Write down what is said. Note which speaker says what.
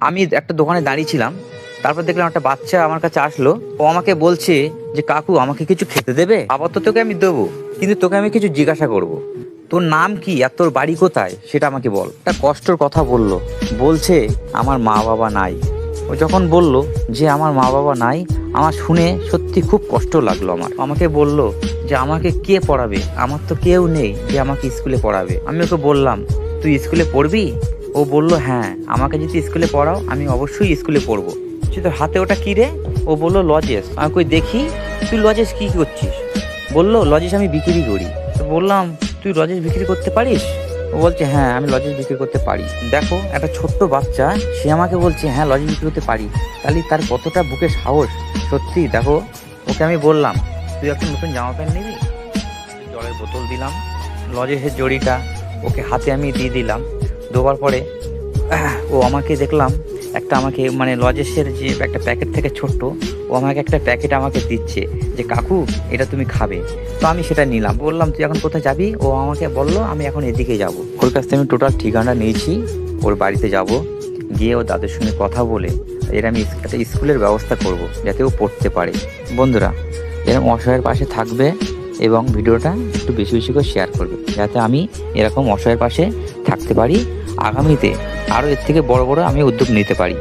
Speaker 1: আমি একটা দোকানে দাঁড়িয়েছিলাম, তারপর দেখলাম একটা বাচ্চা আমার কাছে আসলো। ও আমাকে বলছে যে কাকু আমাকে কিছু খেতে দেবে? আপাতত তোকে আমি দেবো, কিন্তু তোকে আমি কিছু জিজ্ঞাসা করব। তোর নাম কি আর তোর বাড়ি কোথায় সেটা আমাকে বল। একটা কষ্টর কথা বললো, বলছে আমার মা বাবা নাই। ও যখন বলল যে আমার মা বাবা নাই, আমার শুনে সত্যি খুব কষ্ট লাগলো। আমাকে বলল যে আমাকে কে পড়াবে, আমার তো কেউ নেই যে আমাকে স্কুলে পড়াবে। আমি ওকে বললাম তুই স্কুলে পড়বি? ও বলল হ্যাঁ, আমাকে যদি স্কুলে পড়াও আমি অবশ্যই স্কুলে পড়বো। তোর হাতে ওটা কি রে? ও বললো লজেস। আমি কই দেখি, তুই লজেস কি করছিস? বললো লজেস আমি বিক্রি করি। তো বললাম তুই লজেস বিক্রি করতে পারিস? ও বলছে হ্যাঁ আমি লজেস বিক্রি করতে পারি। দেখো একটা ছোট্ট বাচ্চা, সে আমাকে বলছে হ্যাঁ লজেস বিক্রি করতে পারি, তাহলে তার কতটা বুকে সাহস। সত্যি দেখো, ওকে আমি বললাম তুই একটা নতুন জামা প্যান্ট নিবি? জলের বোতল দিলাম, লজেসের জড়িটা ওকে হাতে আমি দিয়ে দিলাম। দেওয়ার পরে ও আমাকে দেখলাম আমাকে লজেসের যে একটা প্যাকেট থেকে ছোট্ট, ও আমাকে একটা প্যাকেট আমাকে দিচ্ছে যে কাকু এটা তুমি খাবে। তো আমি সেটা নিলাম। বললাম তুই এখন কোথায় যাবি? ও আমাকে বললো আমি এখন এদিকে যাব। ওর কাছ থেকে আমি টোটাল ঠিকানা নিয়েছি, ওর বাড়িতে যাব, গিয়ে ও দাদুর সঙ্গে কথা বলে এর আমি একটা স্কুলের ব্যবস্থা করব যাতে ও পড়তে পারে। বন্ধুরা, এরকম অসহায়ের পাশে থাকবে এবং ভিডিওটা একটু বেশি বেশি করে শেয়ার করবে, যাতে আমি এরকম অসহায়ের পাশে থাকতে পারি। আগামীতে আরও এর থেকে বড় বড় আমি উদ্যোগ নিতে পারি।